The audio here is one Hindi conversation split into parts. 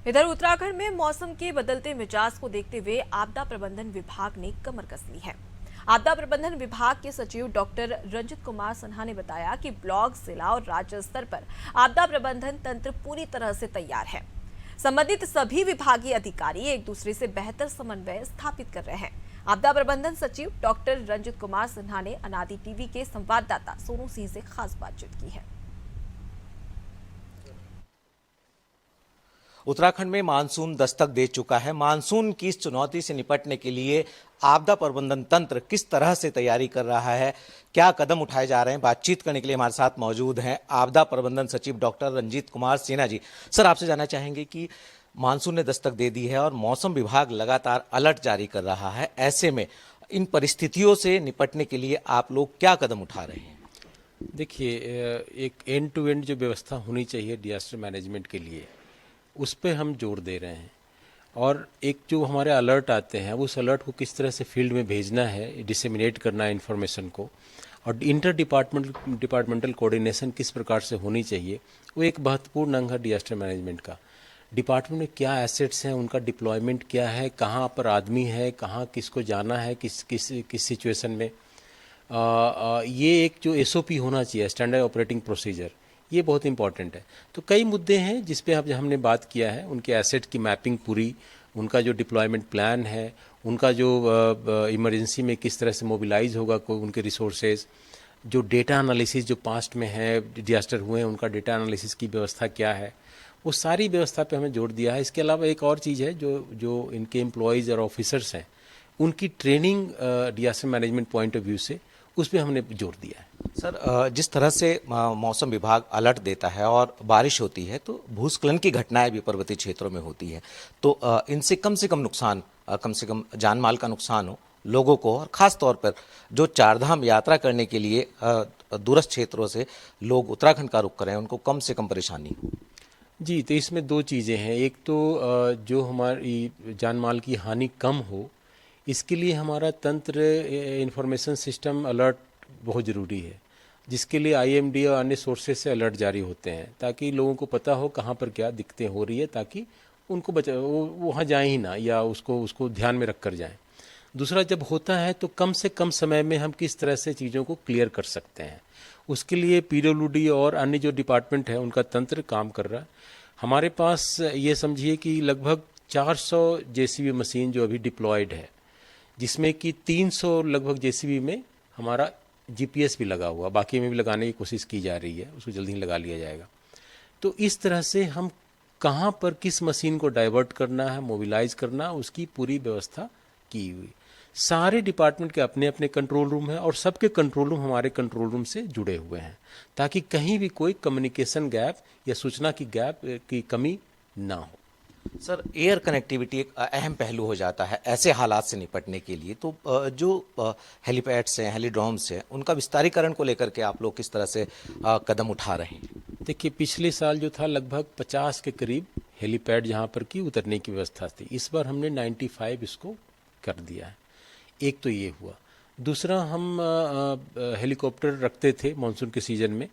इधर उत्तराखंड में मौसम के बदलते मिजाज को देखते हुए आपदा प्रबंधन विभाग ने कमर कस ली है। आपदा प्रबंधन विभाग के सचिव डॉक्टर रंजित कुमार सिन्हा ने बताया कि ब्लॉक, जिला और राज्य स्तर पर आपदा प्रबंधन तंत्र पूरी तरह से तैयार है। संबंधित सभी विभागीय अधिकारी एक दूसरे से बेहतर समन्वय स्थापित कर रहे हैं। आपदा प्रबंधन सचिव डॉक्टर रंजित कुमार सिन्हा ने अनादि टीवी के संवाददाता सोनू सिंह से खास बातचीत की है। उत्तराखंड में मानसून दस्तक दे चुका है। मानसून की इस चुनौती से निपटने के लिए आपदा प्रबंधन तंत्र किस तरह से तैयारी कर रहा है, क्या कदम उठाए जा रहे हैं, बातचीत करने के लिए हमारे साथ मौजूद हैं आपदा प्रबंधन सचिव डॉक्टर रंजीत कुमार सिन्हा जी। सर, आपसे जानना चाहेंगे कि मानसून ने दस्तक दे दी है और मौसम विभाग लगातार अलर्ट जारी कर रहा है। ऐसे में इन परिस्थितियों से निपटने के लिए आप लोग क्या कदम उठा रहे हैं? देखिए, एक एंड टू एंड जो व्यवस्था होनी चाहिए डिजास्टर मैनेजमेंट के लिए, उस पर हम जोर दे रहे हैं। और एक जो हमारे अलर्ट आते हैं, उस अलर्ट को किस तरह से फील्ड में भेजना है, डिसेमिनेट करना है इन्फॉर्मेशन को, और इंटर डिपार्टमेंटल कोऑर्डिनेशन किस प्रकार से होनी चाहिए, वो एक महत्वपूर्ण अंग है डिजास्टर मैनेजमेंट का। डिपार्टमेंट में क्या एसेट्स हैं, उनका डिप्लॉयमेंट क्या है, कहाँ पर आदमी है, कहाँ किसको जाना है, किस सिचुएशन में। ये एक जो एसओपी होना चाहिए, स्टैंडर्ड ऑपरेटिंग प्रोसीजर, ये बहुत इंपॉर्टेंट है। तो कई मुद्दे हैं जिस पे अब हमने बात किया है। उनके एसेट की मैपिंग पूरी, उनका जो डिप्लॉयमेंट प्लान है, उनका जो इमरजेंसी में किस तरह से मोबिलाइज होगा कोई उनके रिसोर्सेज, जो डेटा एनालिसिस जो पास्ट में है डिजास्टर हुए हैं उनका डेटा एनालिसिस की व्यवस्था क्या है, वो सारी व्यवस्था पे हमें जोर दिया है। इसके अलावा एक और चीज़ है जो इनके एम्प्लॉयज़ और ऑफिसर्स हैं, उनकी training disaster management point of view से उस पर हमने जोर दिया है। सर, जिस तरह से मौसम विभाग अलर्ट देता है और बारिश होती है तो भूस्खलन की घटनाएं भी पर्वतीय क्षेत्रों में होती है, तो इनसे कम नुकसान, कम से कम जान माल का नुकसान हो लोगों को, और ख़ास तौर पर जो चारधाम यात्रा करने के लिए दूरस्थ क्षेत्रों से लोग उत्तराखंड का रुख करें, उनको कम से कम परेशानी हो। जी, तो इसमें दो चीज़ें हैं। एक तो जो हमारी जान माल की हानि कम हो, इसके लिए हमारा तंत्र इंफॉर्मेशन सिस्टम अलर्ट बहुत ज़रूरी है, जिसके लिए आईएमडी और अन्य सोर्सेज से अलर्ट जारी होते हैं ताकि लोगों को पता हो कहाँ पर क्या दिक्कतें हो रही है, ताकि उनको वो वहाँ जाएं ही ना, या उसको ध्यान में रख कर जाएं। दूसरा, जब होता है तो कम से कम समय में हम किस तरह से चीज़ों को क्लियर कर सकते हैं, उसके लिए पीडब्ल्यूडी और अन्य जो डिपार्टमेंट है उनका तंत्र काम कर रहा है। हमारे पास ये समझिए कि लगभग 400 जेसीबी मशीन जो अभी डिप्लॉयड है, जिसमें कि 300 लगभग जेसीबी में हमारा जीपीएस भी लगा हुआ, बाकी में भी लगाने की कोशिश की जा रही है, उसको जल्दी ही लगा लिया जाएगा। तो इस तरह से हम कहाँ पर किस मशीन को डाइवर्ट करना है, मोबिलाइज करना, उसकी पूरी व्यवस्था की हुई। सारे डिपार्टमेंट के अपने अपने कंट्रोल रूम हैं और सबके कंट्रोल रूम हमारे कंट्रोल रूम से जुड़े हुए हैं, ताकि कहीं भी कोई कम्युनिकेशन गैप या सूचना की गैप की कमी ना हो। सर, एयर कनेक्टिविटी एक अहम पहलू हो जाता है ऐसे हालात से निपटने के लिए, तो जो हेलीपैड्स हैं, हेलीड्रोम्स हैं, उनका विस्तारीकरण को लेकर के आप लोग किस तरह से कदम उठा रहे हैं? देखिए, पिछले साल जो था लगभग 50 के करीब हेलीपैड यहाँ पर की उतरने की व्यवस्था थी। इस बार हमने 95 इसको कर दिया है। एक तो ये हुआ। दूसरा, हम हेलीकॉप्टर रखते थे मानसून के सीज़न में,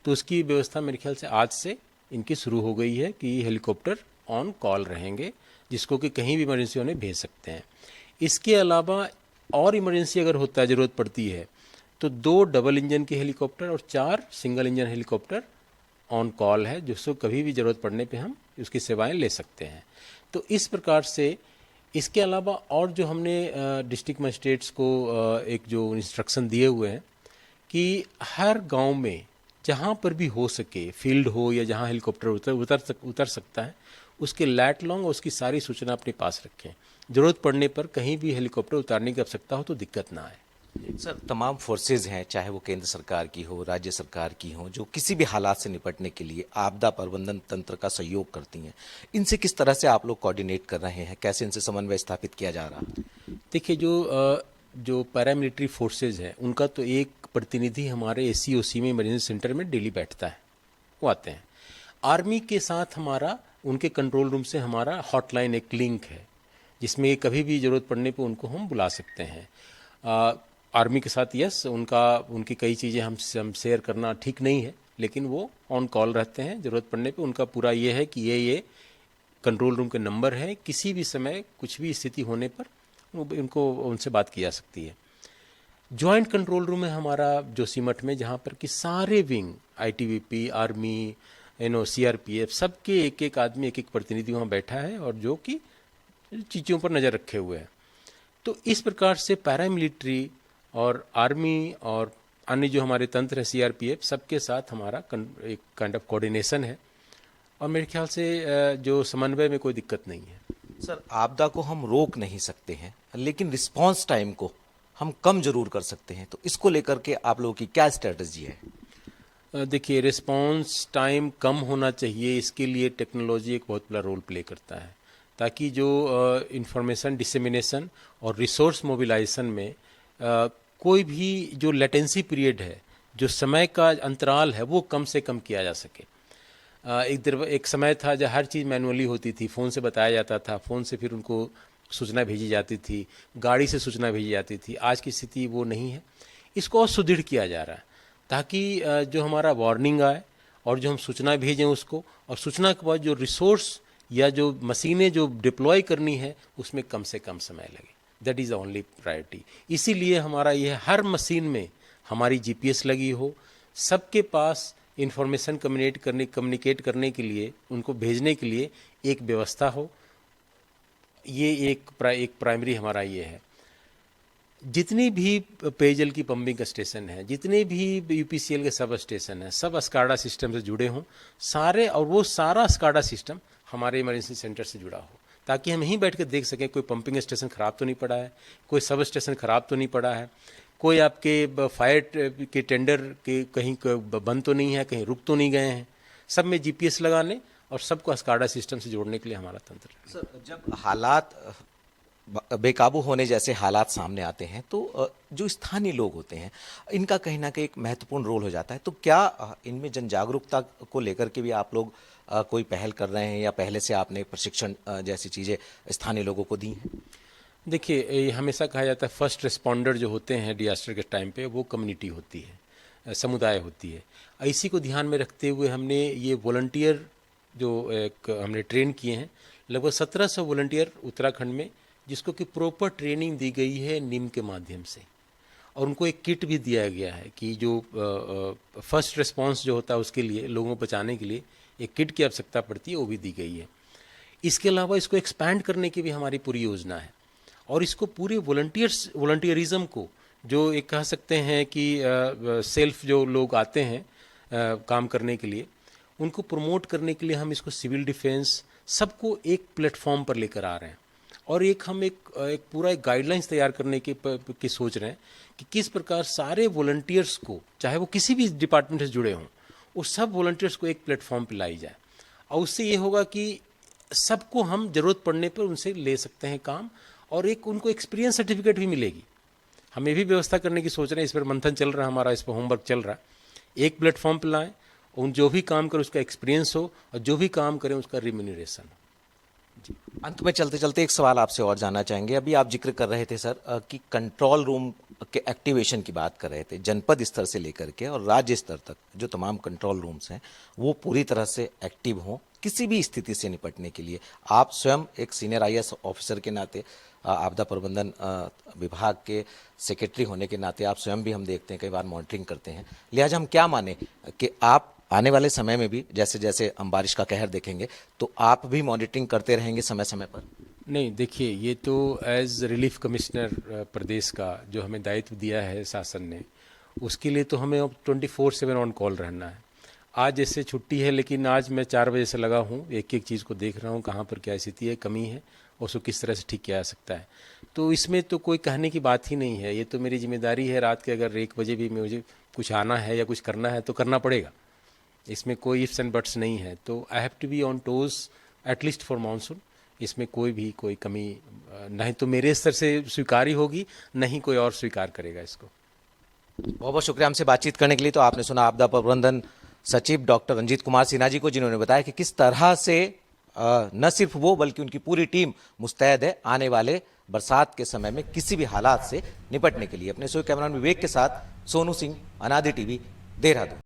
तो उसकी व्यवस्था मेरे ख्याल से आज से इनकी शुरू हो गई है कि हेलीकॉप्टर ऑन कॉल रहेंगे, जिसको कि कहीं भी इमरजेंसी होने भेज सकते हैं। इसके अलावा और इमरजेंसी अगर होता है, ज़रूरत पड़ती है, तो 2 डबल इंजन के हेलीकॉप्टर और 4 single engine helicopter on call है, जिसको कभी भी ज़रूरत पड़ने पे हम उसकी सेवाएं ले सकते हैं। तो इस प्रकार से, इसके अलावा और जो हमने डिस्ट्रिक्ट मजिस्ट्रेट्स को एक जो इंस्ट्रक्शन दिए हुए हैं कि हर गांव में जहां पर भी हो सके, फील्ड हो या जहां हेलीकॉप्टर उतर सकता है, उसके लैट लॉन्ग और उसकी सारी सूचना अपने पास रखें। ज़रूरत पड़ने पर कहीं भी हेलीकॉप्टर उतारने की आवश्यकता हो तो दिक्कत ना आए। सर, तमाम फोर्सेज हैं, चाहे वो केंद्र सरकार की हो, राज्य सरकार की हो, जो किसी भी हालात से निपटने के लिए आपदा प्रबंधन तंत्र का सहयोग करती हैं, इनसे किस तरह से आप लोग कोऑर्डिनेट कर रहे हैं, कैसे इनसे समन्वय स्थापित किया जा रहा है? देखिए, जो पैरामिलिट्री फोर्सेज हैं, उनका तो एक प्रतिनिधि हमारे एससीओसी में इमरजेंसी सेंटर में डेली बैठता है, वो आते हैं। आर्मी के साथ हमारा, उनके कंट्रोल रूम से हमारा हॉटलाइन एक लिंक है, जिसमें कभी भी ज़रूरत पड़ने पे उनको हम बुला सकते हैं। आर्मी के साथ यस, उनकी कई चीज़ें हम शेयर करना ठीक नहीं है, लेकिन वो ऑन कॉल रहते हैं। ज़रूरत पड़ने पे उनका पूरा ये है कि ये कंट्रोल रूम के नंबर हैं, किसी भी समय कुछ भी स्थिति होने पर उनको उनसे बात की जा सकती है। जॉइंट कंट्रोल रूम है हमारा जोशीमठ में, जहाँ पर कि सारे विंग, आईटीबीपी, आर्मी, सीआरपीएफ, सबके एक एक आदमी, एक एक प्रतिनिधि वहाँ बैठा है और जो कि चीज़ों पर नज़र रखे हुए हैं। तो इस प्रकार से पैरामिलिट्री और आर्मी और अन्य जो हमारे तंत्र है सीआरपीएफ, सबके साथ हमारा एक काइंड ऑफ कोऑर्डिनेशन है और मेरे ख्याल से जो समन्वय में कोई दिक्कत नहीं है। सर, आपदा को हम रोक नहीं सकते हैं, लेकिन रिस्पांस टाइम को हम कम जरूर कर सकते हैं, तो इसको लेकर के आप लोगों की क्या स्ट्रेटजी है? देखिए, रिस्पांस टाइम कम होना चाहिए, इसके लिए टेक्नोलॉजी एक बहुत बड़ा रोल प्ले करता है, ताकि जो इंफॉर्मेशन डिसेमिनेशन और रिसोर्स मोबिलाइजेशन में कोई भी जो लेटेंसी पीरियड है, जो समय का अंतराल है, वो कम से कम किया जा सके। एक समय था जब हर चीज़ मैनुअली होती थी, फ़ोन से बताया जाता था, फ़ोन से फिर उनको सूचना भेजी जाती थी, गाड़ी से सूचना भेजी जाती थी। आज की स्थिति वो नहीं है। इसको और सुदृढ़ किया जा रहा है ताकि जो हमारा वार्निंग आए और जो हम सूचना भेजें उसको, और सूचना के बाद जो रिसोर्स या जो मशीनें जो डिप्लॉय करनी है उसमें कम से कम समय लगे। That is the only priority. इसीलिए हमारा यह हर मशीन में हमारी जीपीएस लगी हो, सबके पास इंफॉर्मेशन कम्युनिकेट करने के लिए, उनको भेजने के लिए एक व्यवस्था हो। ये एक प्राइमरी हमारा ये है। जितनी भी पेयजल की पंपिंग स्टेशन है, जितने भी यूपीसीएल के सब स्टेशन हैं, सब स्काडा सिस्टम से जुड़े हों सारे, और वो सारा स्काडा सिस्टम हमारे इमरजेंसी सेंटर से जुड़ा हो, ताकि हम यहीं बैठ कर देख सकें कोई पंपिंग स्टेशन ख़राब तो नहीं पड़ा है, कोई सब स्टेशन ख़राब तो नहीं पड़ा है, कोई आपके फायर के टेंडर के कहीं बंद तो नहीं है, कहीं रुक तो नहीं गए हैं। सब में जीपीएस लगाने और सबको स्काडा सिस्टम से जोड़ने के लिए हमारा तंत्र है। सर, जब हालात बेकाबू होने जैसे हालात सामने आते हैं तो जो स्थानीय लोग होते हैं, इनका कहीं ना कहीं एक महत्वपूर्ण रोल हो जाता है, तो क्या इनमें जन जागरूकता को लेकर के भी आप लोग कोई पहल कर रहे हैं, या पहले से आपने प्रशिक्षण जैसी चीज़ें स्थानीय लोगों को दी हैं? देखिए, ये हमेशा कहा जाता है फर्स्ट रिस्पॉन्डर जो होते हैं डिजास्टर के टाइम पे, वो कम्युनिटी होती है, समुदाय होती है। इसी को ध्यान में रखते हुए हमने ये वॉलंटियर जो हमने ट्रेन किए हैं, लगभग 1700 वॉलंटियर उत्तराखंड में, जिसको कि प्रॉपर ट्रेनिंग दी गई है नीम के माध्यम से, और उनको एक किट भी दिया गया है कि जो फर्स्ट रिस्पांस जो होता है उसके लिए, लोगों को बचाने के लिए एक किट की आवश्यकता पड़ती है, वो भी दी गई है। इसके अलावा इसको एक्सपैंड करने की भी हमारी पूरी योजना है, और इसको पूरे वॉलंटियरिज्म को, जो एक कह सकते हैं कि सेल्फ जो लोग आते हैं काम करने के लिए, उनको प्रमोट करने के लिए हम इसको सिविल डिफेंस सबको एक प्लेटफॉर्म पर लेकर आ रहे हैं, और हम एक पूरा एक गाइडलाइंस तैयार करने की सोच रहे हैं कि किस प्रकार सारे वॉलंटियर्स को, चाहे वो किसी भी डिपार्टमेंट से जुड़े हों, उस सब वॉलंटियर्स को एक प्लेटफॉर्म पर लाई जाए, और उससे ये होगा कि सबको हम ज़रूरत पड़ने पर उनसे ले सकते हैं काम, और एक उनको एक्सपीरियंस सर्टिफिकेट भी मिलेगी। हम ये भी व्यवस्था करने की सोच रहे हैं, इस पर मंथन चल रहा है हमारा, इस पर होमवर्क चल रहा है। एक प्लेटफॉर्म पर लाएँ, उन जो भी काम करे उसका एक्सपीरियंस हो, और जो भी काम करें उसका रिम्यूनरेशन हो। अंत में चलते चलते एक सवाल आपसे और जानना चाहेंगे। अभी आप जिक्र कर रहे थे सर कि कंट्रोल रूम के एक्टिवेशन की बात कर रहे थे, जनपद स्तर से लेकर के और राज्य स्तर तक जो तमाम कंट्रोल रूम्स हैं वो पूरी तरह से एक्टिव हों किसी भी स्थिति से निपटने के लिए। आप स्वयं एक सीनियर आईएएस ऑफिसर के नाते, आपदा प्रबंधन विभाग के सेक्रेटरी होने के नाते आप स्वयं भी, हम देखते हैं कई बार मॉनिटरिंग करते हैं, लिहाजा हम क्या माने कि आप आने वाले समय में भी जैसे जैसे हम बारिश का कहर देखेंगे तो आप भी मॉनिटरिंग करते रहेंगे समय समय पर? नहीं, देखिए, ये तो एज रिलीफ कमिश्नर प्रदेश का जो हमें दायित्व दिया है शासन ने, उसके लिए तो हमें 24/7 ऑन कॉल रहना है। आज जैसे छुट्टी है, लेकिन आज मैं 4 बजे से लगा हूँ, एक एक चीज़ को देख रहा हूँ, कहाँ पर क्या स्थिति है, कमी है, उसको किस तरह से ठीक किया जा सकता है। तो इसमें तो कोई कहने की बात ही नहीं है, ये तो मेरी जिम्मेदारी है। रात के अगर 1 बजे भी मुझे कुछ आना है या कुछ करना है तो करना पड़ेगा, इसमें कोई इफ्स एंड बट्स नहीं है। तो I have to be on toes at least for monsoon. इसमें कोई कमी नहीं तो मेरे स्तर से स्वीकार ही होगी, नहीं कोई और स्वीकार करेगा इसको। बहुत बहुत शुक्रिया हमसे बातचीत करने के लिए। तो आपने सुना आपदा प्रबंधन सचिव डॉक्टर रंजीत कुमार सिन्हा जी को, जिन्होंने बताया कि किस तरह से न सिर्फ वो बल्कि उनकी पूरी टीम मुस्तैद है आने वाले बरसात के समय में किसी भी हालात से निपटने के लिए। अपने सहयोगी कैमरामैन विवेक के साथ सोनू सिंह, अनादि टीवी, देहरादून।